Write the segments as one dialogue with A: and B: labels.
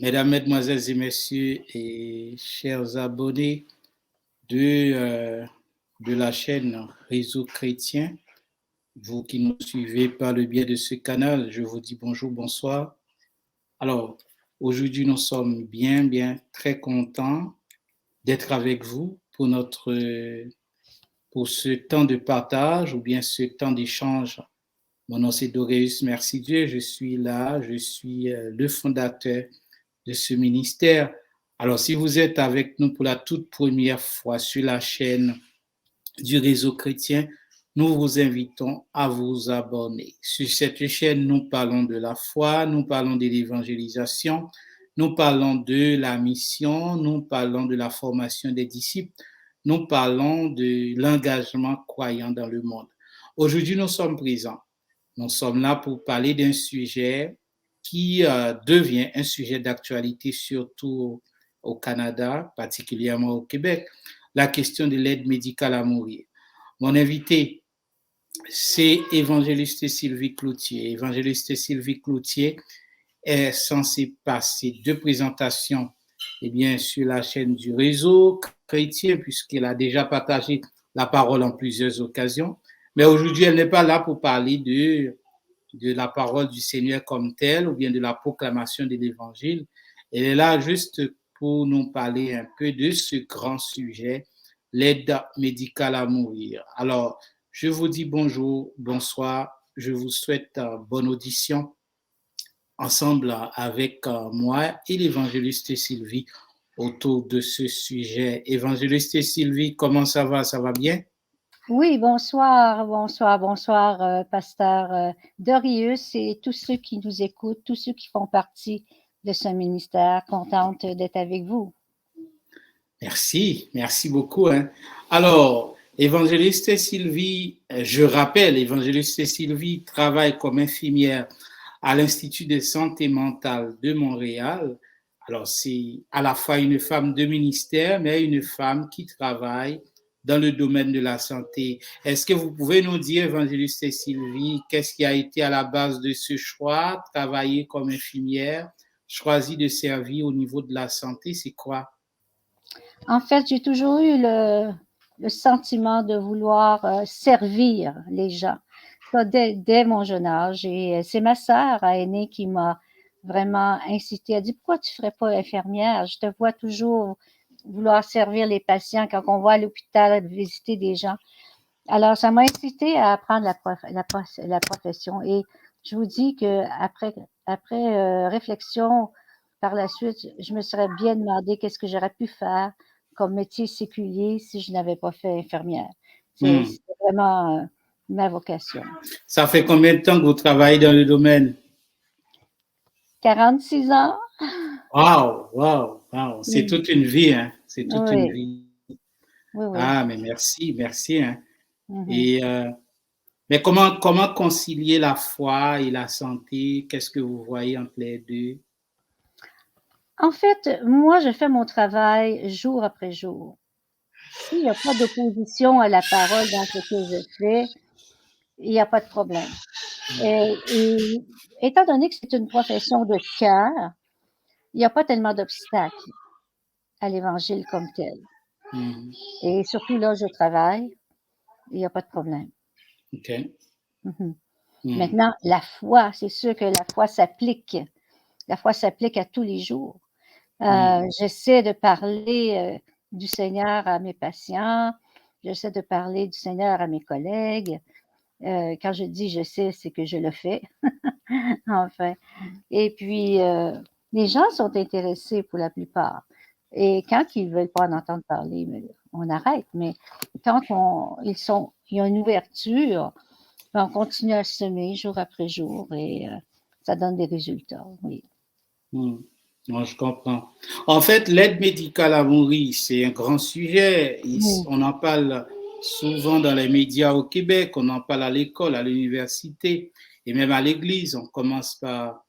A: Mesdames, Mesdemoiselles et Messieurs et chers abonnés de la chaîne Réseau Chrétien, vous qui nous suivez par le biais de ce canal, je vous dis bonjour, bonsoir. Alors, aujourd'hui, nous sommes très contents d'être avec vous pour ce temps de partage ou bien ce temps d'échange. Mon nom c'est Doréus, merci Dieu, je suis là, je suis le fondateur de ce ministère. Alors, si vous êtes avec nous pour la toute première fois sur la chaîne du Réseau Chrétien, nous vous invitons à vous abonner. Sur cette chaîne, nous parlons de la foi, nous parlons de l'évangélisation, nous parlons de la mission, nous parlons de la formation des disciples, nous parlons de l'engagement croyant dans le monde. Aujourd'hui, nous sommes présents. Nous sommes là pour parler d'un sujet qui devient un sujet d'actualité, surtout au Canada, particulièrement au Québec, la question de l'aide médicale à mourir. Mon invité, c'est Évangéliste Sylvie Cloutier. Évangéliste Sylvie Cloutier est censée passer 2 présentations sur la chaîne du Réseau Chrétien, puisqu'elle a déjà partagé la parole en plusieurs occasions. Mais aujourd'hui, elle n'est pas là pour parler de la parole du Seigneur comme telle ou bien de la proclamation de l'Évangile. Elle est là juste pour nous parler un peu de ce grand sujet, l'aide médicale à mourir. Alors, je vous dis bonjour, bonsoir, je vous souhaite bonne audition ensemble avec moi et l'évangéliste Sylvie autour de ce sujet. Évangéliste Sylvie, comment ça va? Ça va bien?
B: Oui, bonsoir, pasteur Dorius et tous ceux qui nous écoutent, tous ceux qui font partie de ce ministère, contente d'être avec vous.
A: Merci beaucoup. Alors, évangéliste Sylvie, je rappelle, évangéliste Sylvie travaille comme infirmière à l'Institut de santé mentale de Montréal. Alors, c'est à la fois une femme de ministère, mais une femme qui travaille dans le domaine de la santé. Est-ce que vous pouvez nous dire, évangéliste Sylvie, qu'est-ce qui a été à la base de ce choix, travailler comme infirmière, choisir de servir au niveau de la santé, c'est quoi?
B: En fait, j'ai toujours eu le sentiment de vouloir servir les gens. Ça, dès mon jeune âge. Et c'est ma sœur aînée qui m'a vraiment incité. Elle dit, pourquoi tu ne ferais pas infirmière? Je te vois toujours vouloir servir les patients quand on va à l'hôpital visiter des gens. Alors, ça m'a incité à apprendre la profession. Et je vous dis qu'après réflexion, par la suite, je me serais bien demandé qu'est-ce que j'aurais pu faire comme métier séculier si je n'avais pas fait infirmière. C'est vraiment ma vocation.
A: Ça fait combien de temps que vous travaillez dans le domaine?
B: 46 ans.
A: Wow. C'est toute une vie, hein? C'est toute une vie.
B: Oui.
A: Ah, mais merci, hein? Et, mais comment concilier la foi et la santé? Qu'est-ce que vous voyez entre les deux?
B: En fait, moi, je fais mon travail jour après jour. S'il n'y a pas d'opposition à la parole dans ce que je fais, il n'y a pas de problème. Et étant donné que c'est une profession de cœur, il n'y a pas tellement d'obstacles à l'Évangile comme tel. Et surtout là, je travaille, il n'y a pas de problème.
A: OK.
B: Maintenant, la foi, c'est sûr que la foi s'applique. La foi s'applique à tous les jours. J'essaie de parler du Seigneur à mes patients. J'essaie de parler du Seigneur à mes collègues. Quand je dis je sais, c'est que je le fais. Enfin. Et puis, les gens sont intéressés pour la plupart. Et quand ils ne veulent pas en entendre parler, on arrête. Mais quand ils ont une ouverture, on continue à semer jour après jour et ça donne des résultats, oui.
A: Non, je comprends. En fait, l'aide médicale à mourir, c'est un grand sujet. On en parle souvent dans les médias au Québec, on en parle à l'école, à l'université et même à l'église. On commence par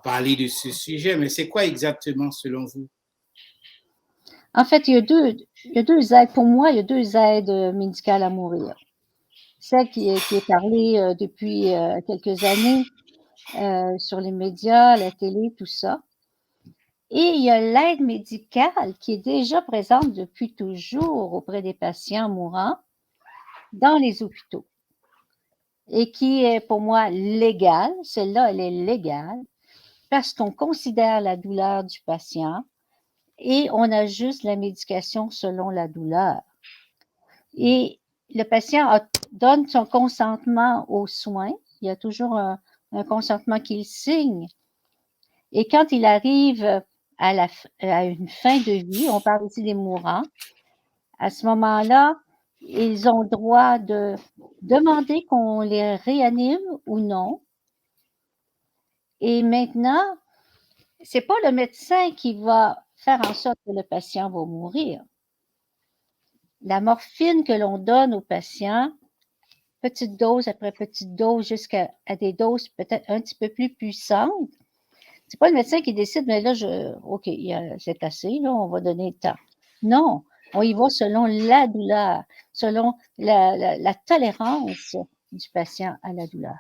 A: parler de ce sujet. Mais c'est quoi exactement selon vous?
B: En fait, il y a deux aides. Pour moi, il y a 2 aides médicales à mourir. Celle qui est parlée depuis quelques années sur les médias, la télé, tout ça. Et il y a l'aide médicale qui est déjà présente depuis toujours auprès des patients mourants dans les hôpitaux et qui est pour moi légale. Celle-là, elle est légale parce qu'on considère la douleur du patient et on ajuste la médication selon la douleur. Et le patient donne son consentement aux soins. Il y a toujours un consentement qu'il signe. Et quand il arrive à une fin de vie, on parle ici des mourants, à ce moment-là, ils ont le droit de demander qu'on les réanime ou non. Et maintenant, c'est pas le médecin qui va faire en sorte que le patient va mourir. La morphine que l'on donne aux patients, petite dose après petite dose, jusqu'à des doses peut-être un petit peu plus puissantes, c'est pas le médecin qui décide, mais là, OK, c'est assez, là, on va donner le temps. Non, on y va selon la douleur, selon la tolérance du patient à la douleur.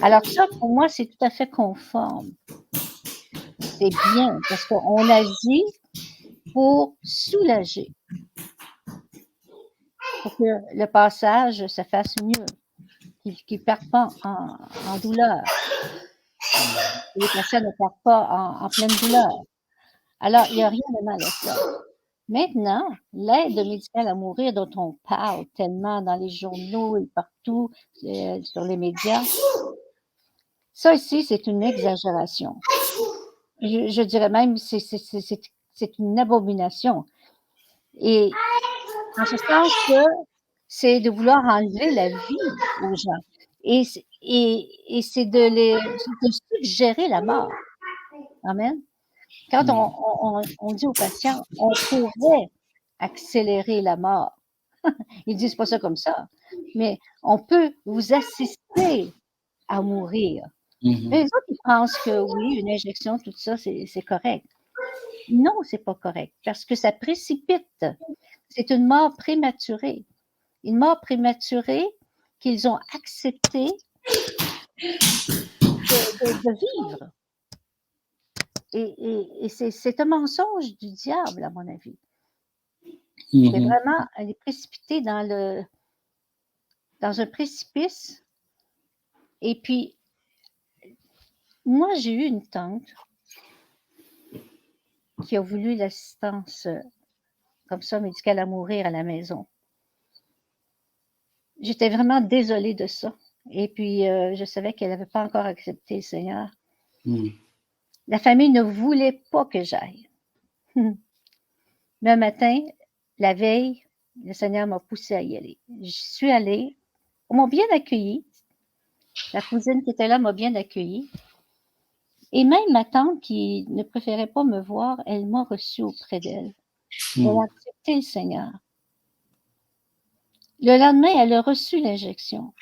B: Alors ça, pour moi, c'est tout à fait conforme. C'est bien, parce qu'on agit pour soulager, pour que le passage se fasse mieux, qu'il ne perde pas en douleur. Les patients ne perdent pas en pleine douleur. Alors, il n'y a rien de mal à ça. Maintenant, l'aide médicale à mourir dont on parle tellement dans les journaux et partout sur les médias, ça ici, c'est une exagération. Je dirais même c'est une abomination. Et en ce sens que c'est de vouloir enlever la vie aux gens. Et c'est de suggérer la mort. Amen. Quand on dit aux patients, on pourrait accélérer la mort. Ils disent pas ça comme ça, mais on peut vous assister à mourir. Mais les autres, ils pensent que oui, une injection, tout ça, c'est correct. Non, c'est pas correct, parce que ça précipite. C'est une mort prématurée. Une mort prématurée qu'ils ont accepté de vivre. Et c'est un mensonge du diable, à mon avis. C'est vraiment, elle est précipitée dans un précipice. Et puis, moi, j'ai eu une tante qui a voulu l'assistance comme ça, médicale à mourir à la maison. J'étais vraiment désolée de ça. Et puis, je savais qu'elle n'avait pas encore accepté le Seigneur. La famille ne voulait pas que j'aille. Le matin, la veille, le Seigneur m'a poussée à y aller. Je suis allée. On m'a bien accueillie. La cousine qui était là m'a bien accueillie. Et même ma tante qui ne préférait pas me voir, elle m'a reçue auprès d'elle. Elle a accepté le Seigneur. Le lendemain, elle a reçu l'injection.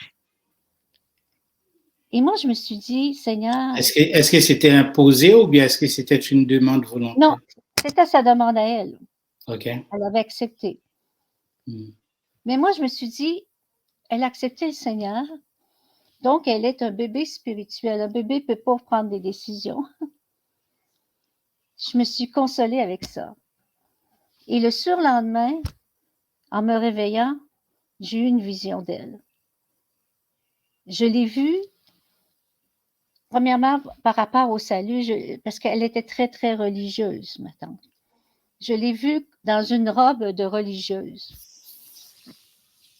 B: Et moi, je me suis dit, Seigneur...
A: Est-ce que c'était imposé ou bien est-ce que c'était une demande volontaire?
B: Non, c'était sa demande à elle.
A: OK.
B: Elle avait accepté. Mais moi, je me suis dit, elle a accepté le Seigneur, donc elle est un bébé spirituel. Un bébé ne peut pas prendre des décisions. Je me suis consolée avec ça. Et le surlendemain, en me réveillant, j'ai eu une vision d'elle. Je l'ai vue, premièrement, par rapport au salut, parce qu'elle était très, très religieuse, ma tante. Je l'ai vue dans une robe de religieuse.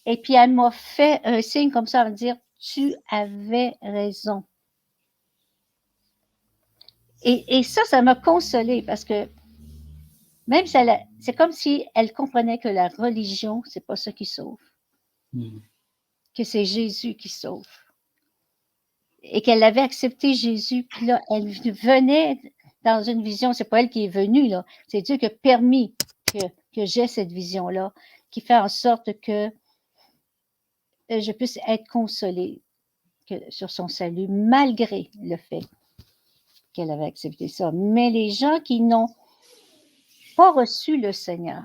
B: Et puis, elle m'a fait un signe comme ça, à me dire, tu avais raison. Et ça m'a consolée parce que même si c'est comme si elle comprenait que la religion, c'est pas ça qui sauve. Que c'est Jésus qui sauve. Et qu'elle avait accepté Jésus, puis là, elle venait dans une vision, c'est pas elle qui est venue, là, c'est Dieu qui a permis que j'ai cette vision-là, qui fait en sorte que je puisse être consolée sur son salut, malgré le fait qu'elle avait accepté ça. Mais les gens qui n'ont pas reçu le Seigneur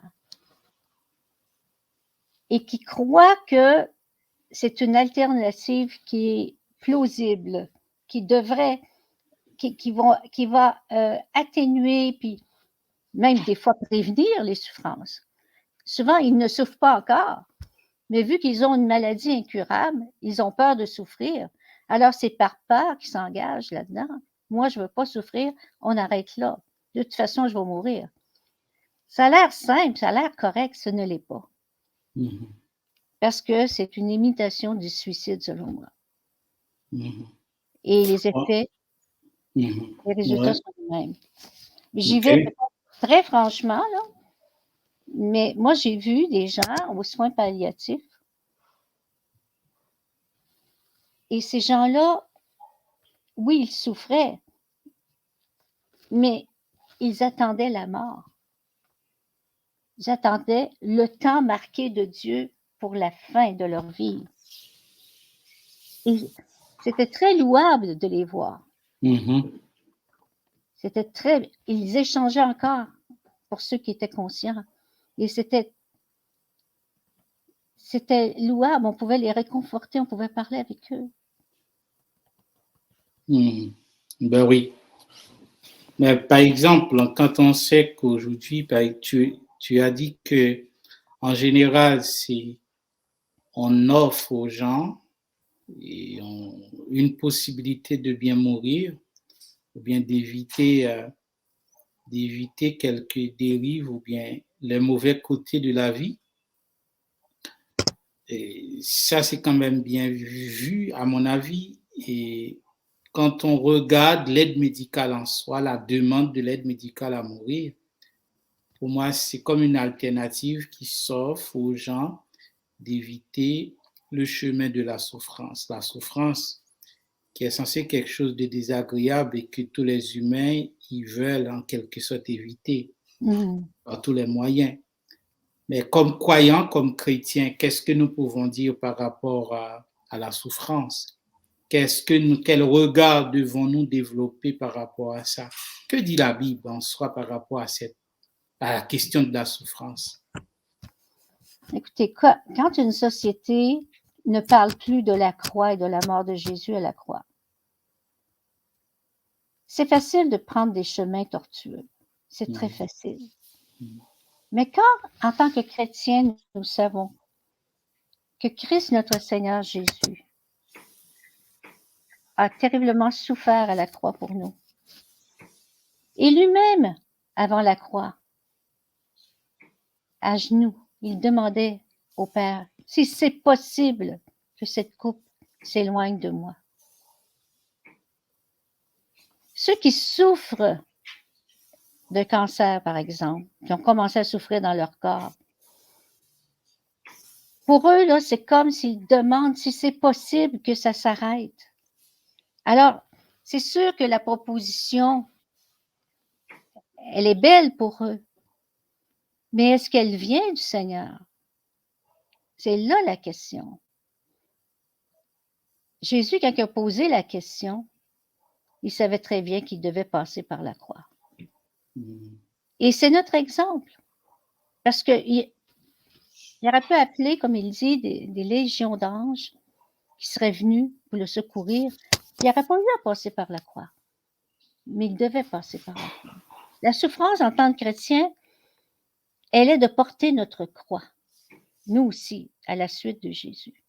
B: et qui croient que c'est une alternative qui est plausible, qui devrait qui va atténuer, puis même des fois prévenir les souffrances. Souvent, ils ne souffrent pas encore, mais vu qu'ils ont une maladie incurable, ils ont peur de souffrir. Alors, c'est par peur qu'ils s'engagent là-dedans. Moi, je ne veux pas souffrir, on arrête là. De toute façon, je vais mourir. Ça a l'air simple, ça a l'air correct, ce ne l'est pas. Parce que c'est une imitation du suicide, selon moi. Et les effets, les résultats sont les mêmes. J'y vais très franchement, là, mais moi, j'ai vu des gens aux soins palliatifs et ces gens-là, oui, ils souffraient, mais ils attendaient la mort. Ils attendaient le temps marqué de Dieu pour la fin de leur vie. Et c'était très louable de les voir. C'était très... Ils échangeaient encore pour ceux qui étaient conscients. Et c'était louable. On pouvait les réconforter, on pouvait parler avec eux.
A: Ben oui. Mais par exemple, quand on sait qu'aujourd'hui, tu as dit que en général, on offre aux gens une possibilité de bien mourir, ou bien d'éviter quelques dérives ou bien les mauvais côtés de la vie. Et ça, c'est quand même bien vu, à mon avis. Et quand on regarde l'aide médicale en soi, la demande de l'aide médicale à mourir, pour moi, c'est comme une alternative qui s'offre aux gens d'éviter le chemin de la souffrance. La souffrance qui est censée être quelque chose de désagréable et que tous les humains, ils veulent en quelque sorte éviter par tous les moyens. Mais comme croyants, comme chrétiens, qu'est-ce que nous pouvons dire par rapport à la souffrance? Quel regard devons-nous développer par rapport à ça? Que dit la Bible en soi par rapport à la question de la souffrance?
B: Écoutez, quand une société ne parle plus de la croix et de la mort de Jésus à la croix, c'est facile de prendre des chemins tortueux. C'est très facile. Mais quand, en tant que chrétiens, nous savons que Christ, notre Seigneur Jésus, a terriblement souffert à la croix pour nous, et lui-même, avant la croix, à genoux, il demandait au Père, si c'est possible que cette coupe s'éloigne de moi. Ceux qui souffrent de cancer, par exemple, qui ont commencé à souffrir dans leur corps, pour eux, là, c'est comme s'ils demandent si c'est possible que ça s'arrête. Alors, c'est sûr que la proposition, elle est belle pour eux, mais est-ce qu'elle vient du Seigneur? C'est là la question. Jésus, quand il a posé la question, il savait très bien qu'il devait passer par la croix. Et c'est notre exemple. Parce qu'il aurait pu appeler, comme il dit, des légions d'anges qui seraient venus pour le secourir. Il n'aurait pas eu à passer par la croix. Mais il devait passer par la croix. La souffrance en tant que chrétien, elle est de porter notre croix. Nous aussi, à la suite de Jésus.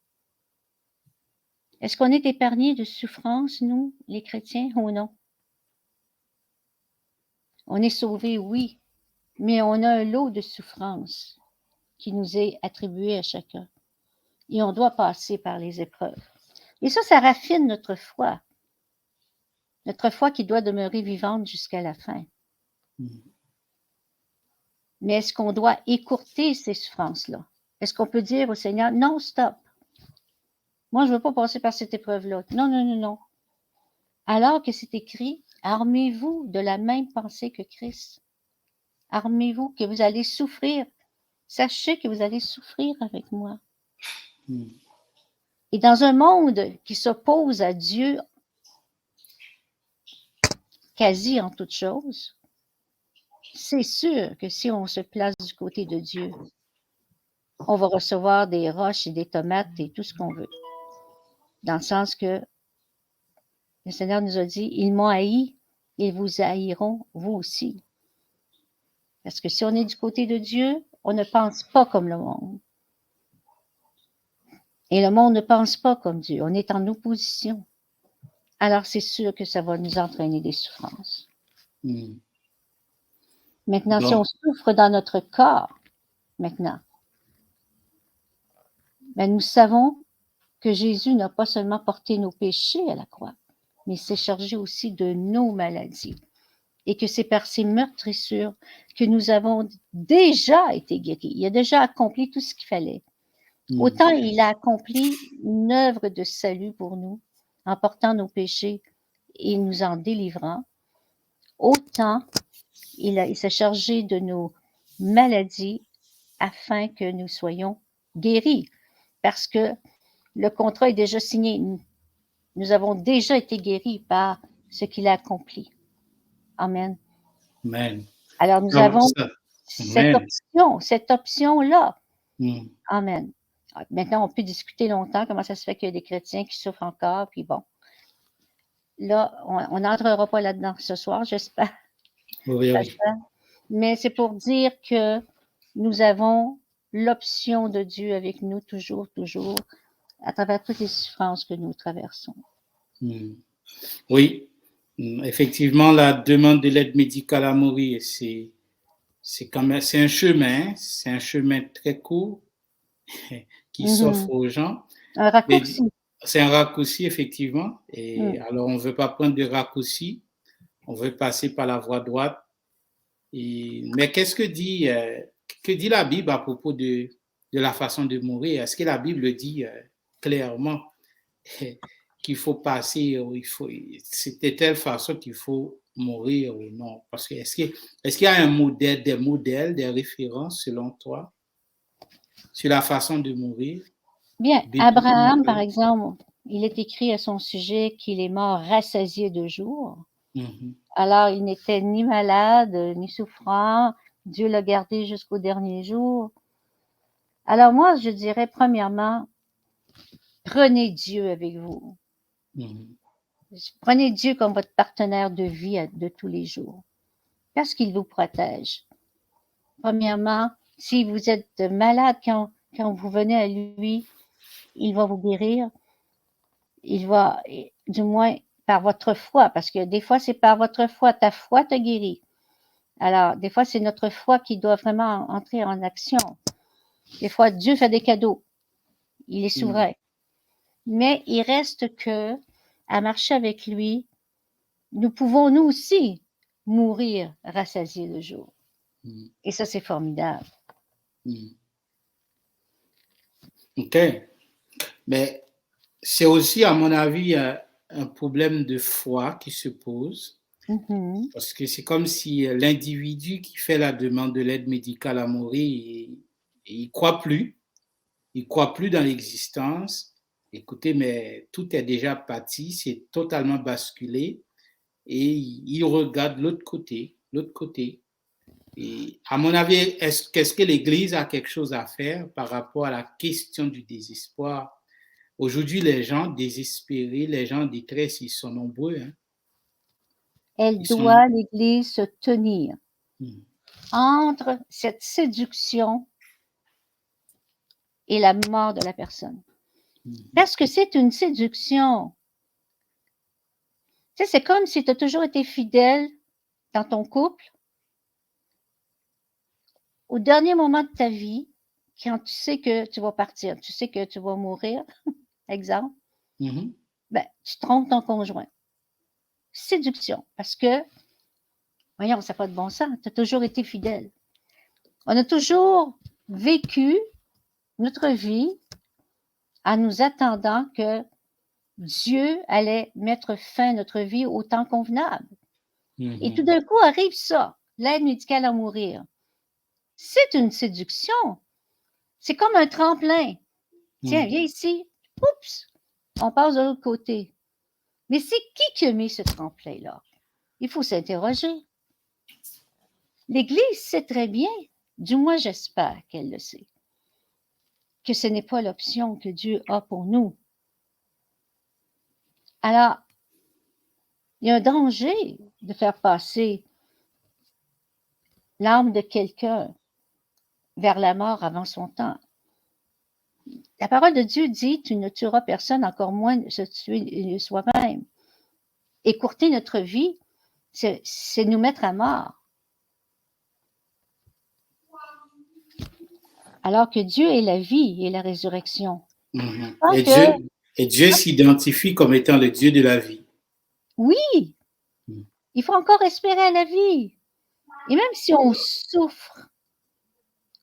B: Est-ce qu'on est épargnés de souffrance, nous, les chrétiens, ou non? On est sauvés, oui, mais on a un lot de souffrance qui nous est attribué à chacun. Et on doit passer par les épreuves. Et ça raffine notre foi. Notre foi qui doit demeurer vivante jusqu'à la fin. Mais est-ce qu'on doit écourter ces souffrances-là? Est-ce qu'on peut dire au Seigneur, non, stop. Moi, je ne veux pas passer par cette épreuve-là. Non, non, non, non. Alors que c'est écrit, armez-vous de la même pensée que Christ. Armez-vous que vous allez souffrir. Sachez que vous allez souffrir avec moi. Et dans un monde qui s'oppose à Dieu quasi en toutes choses, c'est sûr que si on se place du côté de Dieu, on va recevoir des roches et des tomates et tout ce qu'on veut. Dans le sens que le Seigneur nous a dit, ils m'ont haï ils vous haïront, vous aussi. Parce que si on est du côté de Dieu, on ne pense pas comme le monde. Et le monde ne pense pas comme Dieu. On est en opposition. Alors, c'est sûr que ça va nous entraîner des souffrances. Maintenant, si on souffre dans notre corps, maintenant, ben nous savons que Jésus n'a pas seulement porté nos péchés à la croix, mais il s'est chargé aussi de nos maladies. Et que c'est par ses meurtrissures que nous avons déjà été guéris. Il a déjà accompli tout ce qu'il fallait. Autant il a accompli une œuvre de salut pour nous, en portant nos péchés et nous en délivrant, autant il s'est chargé de nos maladies afin que nous soyons guéris. Parce que le contrat est déjà signé. Nous avons déjà été guéris par ce qu'il a accompli. Amen.
A: Amen.
B: Alors, nous avons cette option-là. Amen. Maintenant, on peut discuter longtemps comment ça se fait qu'il y a des chrétiens qui souffrent encore, puis bon. Là, on n'entrera pas là-dedans ce soir, j'espère.
A: Oui.
B: Mais c'est pour dire que nous avons l'option de Dieu avec nous toujours, à travers toutes les souffrances que nous traversons.
A: Oui, effectivement, la demande de l'aide médicale à mourir, c'est un chemin très court qui s'offre aux gens.
B: Un raccourci.
A: C'est un raccourci, effectivement. Et alors, on ne veut pas prendre de raccourci. On veut passer par la voie droite. Mais qu'est-ce que dit la Bible à propos de la façon de mourir? Est-ce que la Bible dit clairement qu'il faut passer, c'est de telle façon qu'il faut mourir ou non? Parce que est-ce qu'il y a des modèles, des références selon toi sur la façon de mourir?
B: Bien, Abraham, par exemple, il est écrit à son sujet qu'il est mort rassasié de jours. Alors, il n'était ni malade, ni souffrant. Dieu l'a gardé jusqu'au dernier jour. Alors, moi, je dirais, premièrement, prenez Dieu avec vous. Prenez Dieu comme votre partenaire de vie de tous les jours, parce qu'il vous protège. Premièrement, si vous êtes malade, quand vous venez à lui, il va vous guérir. Il va, du moins, par votre foi, parce que des fois, c'est par votre foi. Ta foi te guérit. Alors, des fois, c'est notre foi qui doit vraiment entrer en action. Des fois, Dieu fait des cadeaux. Il est souverain. Mais il reste que, à marcher avec lui, nous pouvons, nous aussi, mourir rassasiés de jour. Et ça, c'est formidable.
A: OK. Mais c'est aussi, à mon avis, un problème de foi qui se pose. Parce que c'est comme si l'individu qui fait la demande de l'aide médicale à mourir, il ne croit plus. Il ne croit plus dans l'existence. Écoutez, mais tout est déjà parti, c'est totalement basculé. Et il regarde l'autre côté. Et à mon avis, qu'est-ce que l'Église a quelque chose à faire par rapport à la question du désespoir? Aujourd'hui, les gens désespérés, les gens en détresse, ils sont nombreux.
B: L'Église se tenir entre cette séduction et la mort de la personne. Parce que c'est une séduction. Tu sais, c'est comme si tu as toujours été fidèle dans ton couple. Au dernier moment de ta vie, quand tu sais que tu vas partir, tu sais que tu vas mourir, exemple, ben, tu trompes ton conjoint. Séduction, parce que, voyons, ça n'a pas de bon sens, tu as toujours été fidèle. On a toujours vécu notre vie en nous attendant que Dieu allait mettre fin à notre vie au temps convenable. Et tout d'un coup arrive ça, l'aide médicale à mourir. C'est une séduction. C'est comme un tremplin. Tiens, viens ici. Oups, on passe de l'autre côté. Mais c'est qui a mis ce tremplin-là? Il faut s'interroger. L'Église sait très bien, du moins j'espère qu'elle le sait, que ce n'est pas l'option que Dieu a pour nous. Alors, il y a un danger de faire passer l'âme de quelqu'un vers la mort avant son temps. La parole de Dieu dit, tu ne tueras personne, encore moins se tuer soi-même. Écourter notre vie, c'est nous mettre à mort. Alors que Dieu est la vie et la résurrection.
A: Et Dieu s'identifie comme étant le Dieu de la vie.
B: Oui, il faut encore espérer à la vie. Et même si on souffre,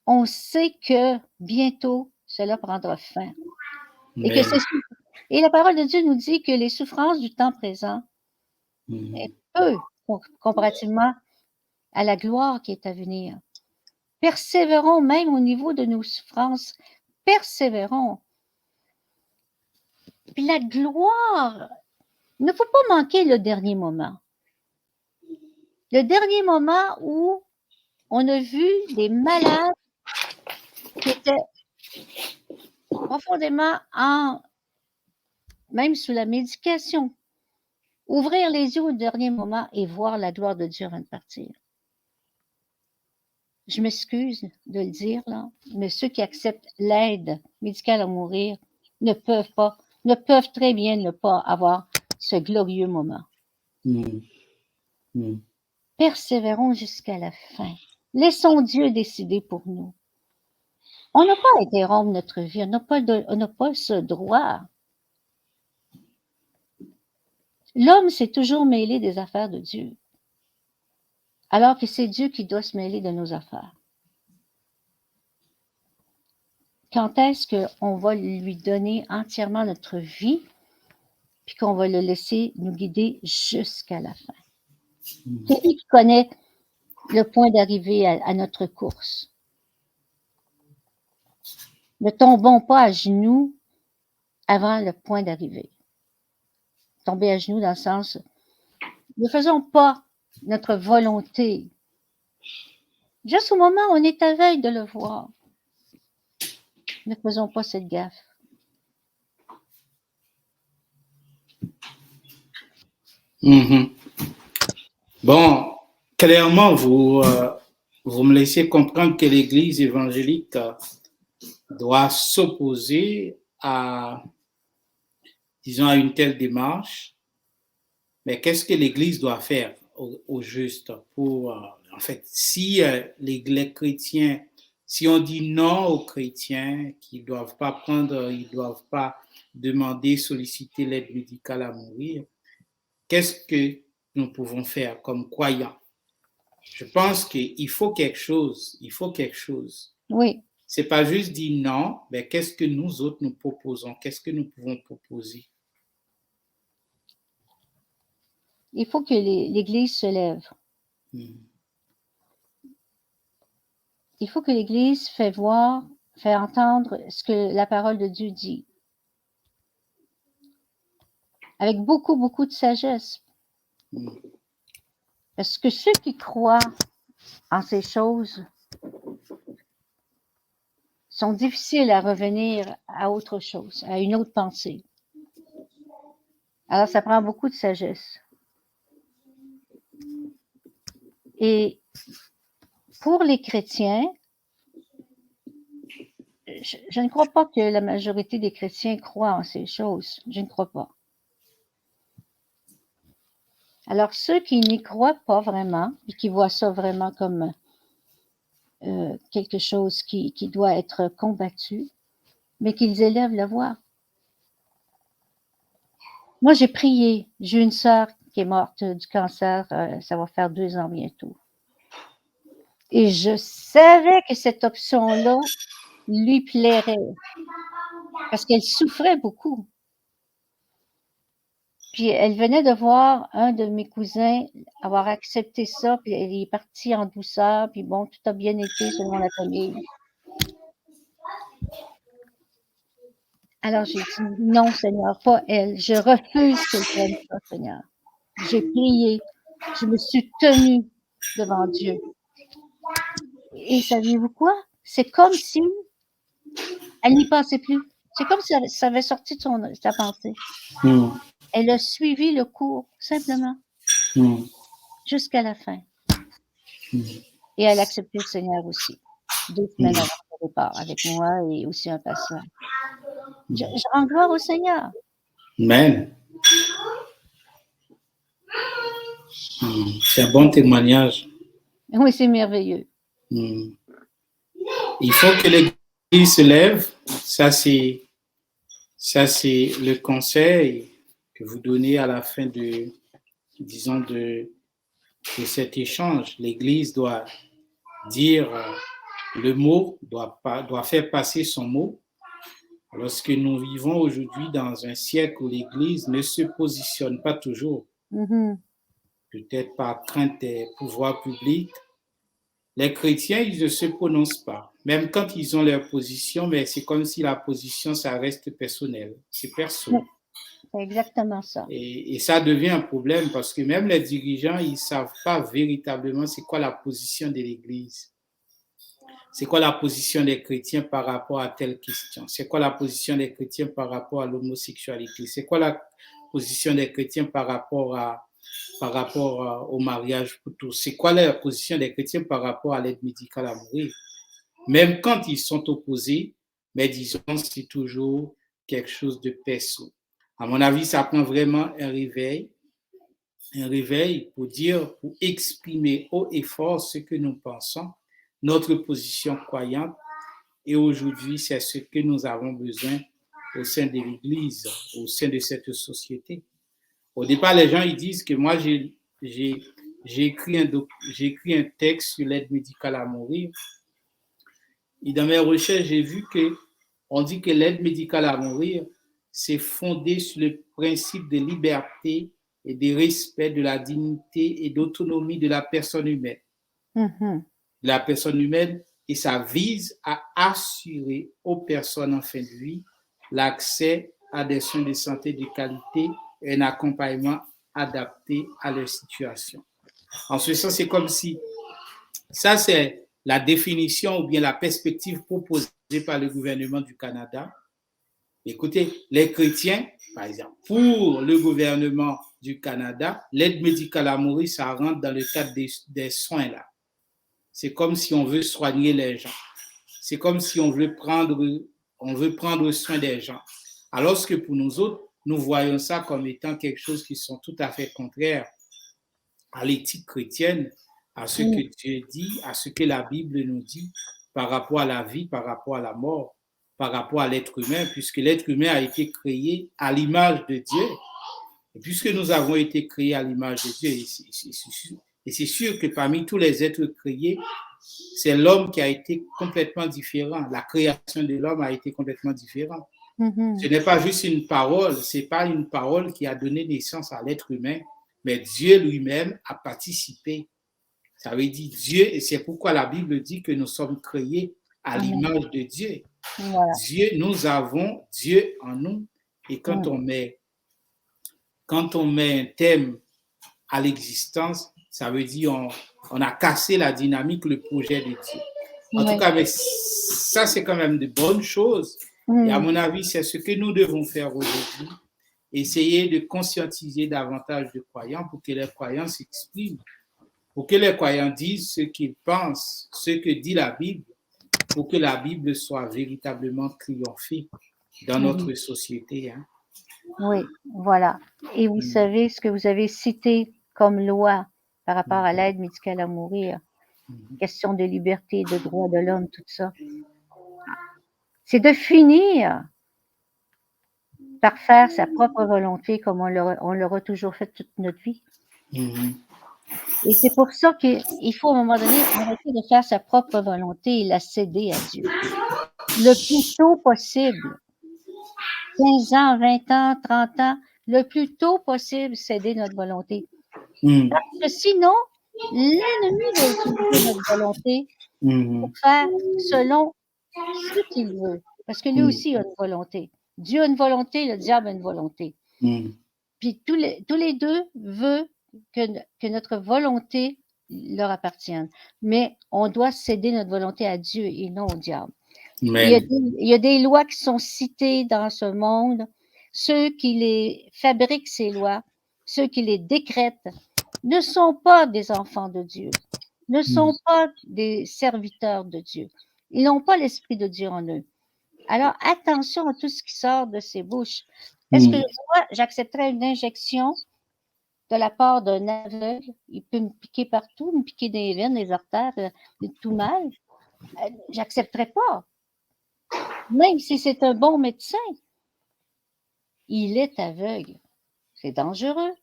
B: on sait que bientôt, cela prendra fin. Et la parole de Dieu nous dit que les souffrances du temps présent est peu comparativement à la gloire qui est à venir. Persévérons même au niveau de nos souffrances. Persévérons. Puis la gloire, il ne faut pas manquer le dernier moment. Le dernier moment où on a vu des malades qui étaient profondément même sous la médication, ouvrir les yeux au dernier moment et voir la gloire de Dieu avant de partir. Je m'excuse de le dire, là, mais ceux qui acceptent l'aide médicale à mourir ne peuvent très bien ne pas avoir ce glorieux moment. Persévérons jusqu'à la fin. Laissons Dieu décider pour nous. On n'a pas à interrompre notre vie, on n'a pas ce droit. L'homme s'est toujours mêlé des affaires de Dieu, alors que c'est Dieu qui doit se mêler de nos affaires. Quand est-ce qu'on va lui donner entièrement notre vie, puis qu'on va le laisser nous guider jusqu'à la fin? C'est lui qui connaît le point d'arrivée à notre course. Ne tombons pas à genoux avant le point d'arrivée. Tomber à genoux dans le sens, ne faisons pas notre volonté. Juste au moment où on est à veille de le voir, ne faisons pas cette gaffe.
A: Bon, clairement, vous me laissez comprendre que l'Église évangélique doit s'opposer à, disons, à une telle démarche. Mais qu'est-ce que l'Église doit faire au juste pour, en fait, si les chrétiens, si on dit non aux chrétiens qui ne doivent pas prendre, ils ne doivent pas demander, solliciter l'aide médicale à mourir, qu'est-ce que nous pouvons faire comme croyants? Je pense qu'il faut quelque chose,
B: Oui.
A: C'est pas juste dire non, mais qu'est-ce que nous autres nous proposons? Qu'est-ce que nous pouvons proposer?
B: Il faut que l'Église se lève. Il faut que l'Église fait entendre ce que la parole de Dieu dit. Avec beaucoup, beaucoup de sagesse. Parce que ceux qui croient en ces choses sont difficiles à revenir à autre chose, à une autre pensée. Alors, ça prend beaucoup de sagesse. Et pour les chrétiens, je ne crois pas que la majorité des chrétiens croient en ces choses. Je ne crois pas. Alors, ceux qui n'y croient pas vraiment et qui voient ça vraiment comme quelque chose qui doit être combattu, mais qu'ils élèvent la voix. Moi, j'ai prié. J'ai une sœur qui est morte du cancer. Ça va faire 2 ans bientôt. Et je savais que cette option-là lui plairait parce qu'elle souffrait beaucoup. Puis elle venait de voir un de mes cousins avoir accepté ça, puis elle est partie en douceur, puis bon, tout a bien été selon la famille. Alors j'ai dit, non Seigneur, pas elle. Je refuse qu'elle prenne ça, Seigneur. J'ai prié, je me suis tenue devant Dieu. Et saviez-vous quoi? C'est comme si elle n'y pensait plus. C'est comme si ça avait sorti de sa pensée. Elle a suivi le cours, simplement. jusqu'à la fin. Et elle a accepté le Seigneur aussi, 2 semaines avant le départ, avec moi et aussi un pasteur. Je rends gloire au Seigneur.
A: Amen. C'est un bon témoignage.
B: Oui, c'est merveilleux.
A: Il faut que l'Église se lève. Ça, c'est le conseil que vous donnez à la fin de, disons, de cet échange. L'Église doit dire le mot, doit faire passer son mot. Lorsque nous vivons aujourd'hui dans un siècle où l'Église ne se positionne pas toujours, peut-être par crainte des pouvoirs publics, les chrétiens, ils ne se prononcent pas. Même quand ils ont leur position, mais c'est comme si la position, ça reste personnel. C'est perso.
B: C'est exactement ça.
A: Et ça devient un problème parce que même les dirigeants, ils ne savent pas véritablement c'est quoi la position de l'Église. C'est quoi la position des chrétiens par rapport à telle question? C'est quoi la position des chrétiens par rapport à l'homosexualité? C'est quoi la position des chrétiens par rapport au mariage pour tous? C'est quoi la position des chrétiens par rapport à l'aide médicale à mourir? Même quand ils sont opposés, mais disons, c'est toujours quelque chose de perso. À mon avis, ça prend vraiment un réveil pour exprimer haut et fort ce que nous pensons, notre position croyante. Et aujourd'hui, c'est ce que nous avons besoin au sein de l'Église, au sein de cette société. Au départ, les gens ils disent que moi, j'ai écrit un texte sur l'aide médicale à mourir. Et dans mes recherches, j'ai vu qu'on dit que l'aide médicale à mourir, c'est fondé sur le principe de liberté et de respect de la dignité et d'autonomie de la personne humaine. La personne humaine, et ça vise à assurer aux personnes en fin de vie l'accès à des soins de santé de qualité et un accompagnement adapté à leur situation. En ce sens, c'est comme si ça, c'est la définition ou bien la perspective proposée par le gouvernement du Canada. Écoutez, les chrétiens, par exemple, pour le gouvernement du Canada, l'aide médicale à mourir, ça rentre dans le cadre des soins là. C'est comme si on veut soigner les gens. C'est comme si on veut prendre soin des gens. Alors que pour nous autres, nous voyons ça comme étant quelque chose qui sont tout à fait contraires à l'éthique chrétienne, à ce que Dieu dit, à ce que la Bible nous dit par rapport à la vie, par rapport à la mort, par rapport à l'être humain, puisque l'être humain a été créé à l'image de Dieu. Et puisque nous avons été créés à l'image de Dieu, et c'est sûr que parmi tous les êtres créés, c'est l'homme qui a été complètement différent. La création de l'homme a été complètement différente. Ce n'est pas juste une parole, ce n'est pas une parole qui a donné naissance à l'être humain, mais Dieu lui-même a participé. Ça veut dire Dieu, et c'est pourquoi la Bible dit que nous sommes créés à l'image de Dieu. Voilà. Dieu, nous avons Dieu en nous, et quand on met un thème à l'existence, ça veut dire on a cassé la dynamique, le projet de Dieu. En tout cas, mais ça, c'est quand même de bonnes choses. Et à mon avis, c'est ce que nous devons faire aujourd'hui. Essayer de conscientiser davantage de croyants pour que les croyants s'expriment, pour que les croyants disent ce qu'ils pensent, ce que dit la Bible, pour que la Bible soit véritablement triomphée dans notre société. Hein.
B: Oui, voilà. Et vous savez ce que vous avez cité comme loi par rapport à l'aide médicale à mourir, question de liberté, de droits de l'homme, tout ça. C'est de finir par faire sa propre volonté comme on l'aura toujours fait toute notre vie. Et c'est pour ça qu'il faut à un moment donné arrêter de faire sa propre volonté et la céder à Dieu. Le plus tôt possible. 15 ans, 20 ans, 30 ans, le plus tôt possible, céder notre volonté. Parce que sinon, l'ennemi va utiliser notre volonté pour faire selon ce qu'il veut. Parce que lui aussi a une volonté. Dieu a une volonté, le diable a une volonté. Puis tous les deux veulent que notre volonté leur appartienne. Mais on doit céder notre volonté à Dieu et non au diable. Il y a des lois qui sont citées dans ce monde, ceux qui les fabriquent, ces lois, ceux qui les décrètent, ne sont pas des enfants de Dieu, ne sont pas des serviteurs de Dieu. Ils n'ont pas l'Esprit de Dieu en eux. Alors, attention à tout ce qui sort de ces bouches. Est-ce que moi, j'accepterais une injection de la part d'un aveugle? Il peut me piquer partout, me piquer des veines, des artères, tout mal. J'accepterais pas. Même si c'est un bon médecin, il est aveugle. C'est dangereux.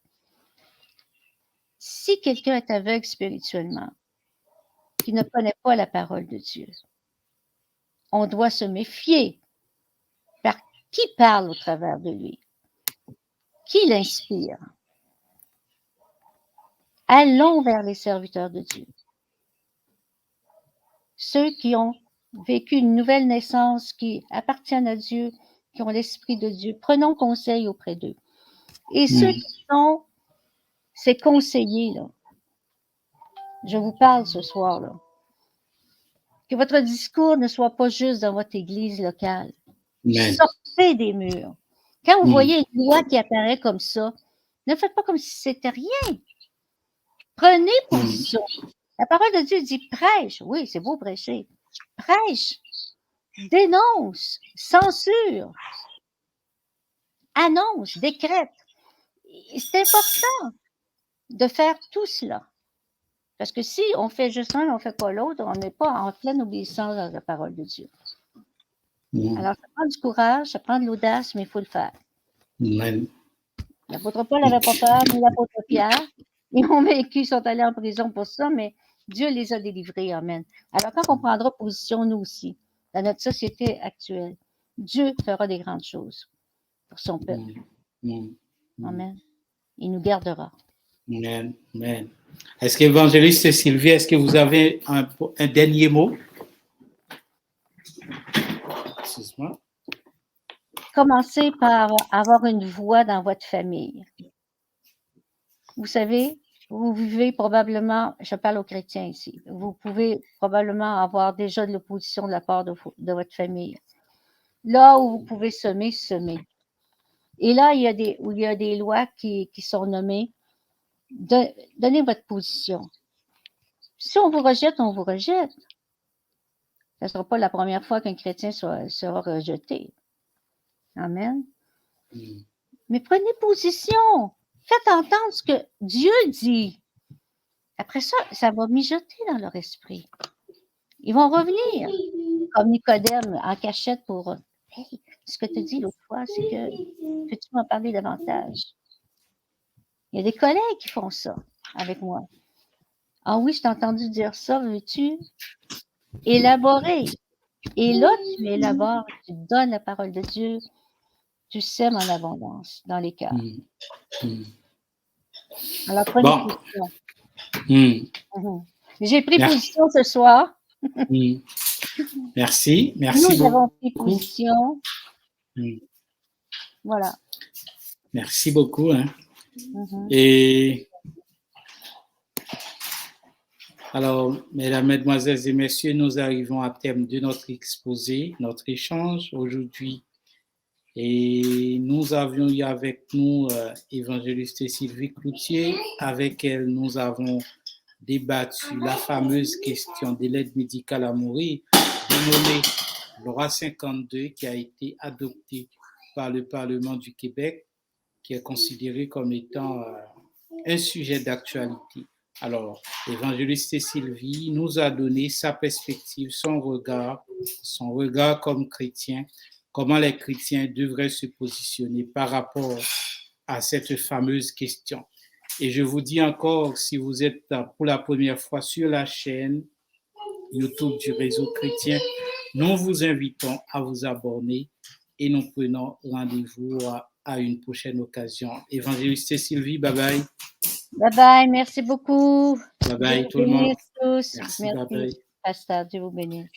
B: Si quelqu'un est aveugle spirituellement, qui ne connaît pas la parole de Dieu, on doit se méfier par qui parle au travers de lui, qui l'inspire. Allons vers les serviteurs de Dieu. Ceux qui ont vécu une nouvelle naissance, qui appartiennent à Dieu, qui ont l'Esprit de Dieu, prenons conseil auprès d'eux. Et ceux qui sont ces conseillers-là, je vous parle ce soir-là, que votre discours ne soit pas juste dans votre église locale. Sortez des murs. Quand vous voyez une loi qui apparaît comme ça, ne faites pas comme si c'était rien. Prenez position. La parole de Dieu dit prêche. Oui, c'est beau prêcher. Prêche. Dénonce. Censure. Annonce. Décrète. C'est important de faire tout cela. Parce que si on fait juste un, on ne fait pas l'autre, on n'est pas en pleine obéissance à la parole de Dieu. Alors, ça prend du courage, ça prend de l'audace, mais il faut le faire. L'apôtre Paul n'avait pas peur, ni l'apôtre Pierre. Ils ont vécu, ils sont allés en prison pour ça, mais Dieu les a délivrés. Amen. Alors, quand on prendra position, nous aussi, dans notre société actuelle, Dieu fera des grandes choses pour son peuple. Amen. Il nous gardera.
A: Amen. Amen. Est-ce qu'évangéliste Sylvie, est-ce que vous avez un dernier mot? Excuse-moi.
B: Commencez par avoir une voix dans votre famille. Vous savez, vous vivez probablement, je parle aux chrétiens ici, vous pouvez probablement avoir déjà de l'opposition de la part de votre famille. Là où vous pouvez semer, semez. Et là, il y a des lois qui sont nommées. Donnez votre position. Si on vous rejette, on vous rejette. Ce ne sera pas la première fois qu'un chrétien sera rejeté. Amen. Mais prenez position. Faites entendre ce que Dieu dit. Après ça, ça va mijoter dans leur esprit. Ils vont revenir, comme Nicodème, en cachette pour « Hey, ce que tu dis l'autre fois, c'est que peux-tu m'en parler davantage? » Il y a des collègues qui font ça avec moi. « Ah oui, je t'ai entendu dire ça, veux-tu élaborer? » Et là, tu élabores, tu donnes la parole de Dieu, tu sèmes en abondance dans les cœurs. Alors, prenez position. J'ai pris position ce soir.
A: Merci.
B: Nous avons pris position. Voilà.
A: Merci beaucoup. Et alors, mesdames, mesdemoiselles et messieurs, nous arrivons à terme de notre exposé, notre échange aujourd'hui. Et nous avions eu avec nous évangéliste Sylvie Cloutier. Avec elle, nous avons débattu la fameuse question de l'aide médicale à mourir, dénommée Loi 52, qui a été adoptée par le Parlement du Québec, qui est considéré comme étant un sujet d'actualité. Alors, l'évangéliste Sylvie nous a donné sa perspective, son regard comme chrétien, comment les chrétiens devraient se positionner par rapport à cette fameuse question. Et je vous dis encore, si vous êtes pour la première fois sur la chaîne YouTube du réseau chrétien, nous vous invitons à vous abonner et nous prenons rendez-vous à une prochaine occasion. Évangéliste Sylvie, bye bye.
B: Bye bye, merci beaucoup.
A: Bye bye tout le monde.
B: Tous.
A: Merci,
B: merci.
A: bye bye.
B: Pasteur, Dieu vous bénisse.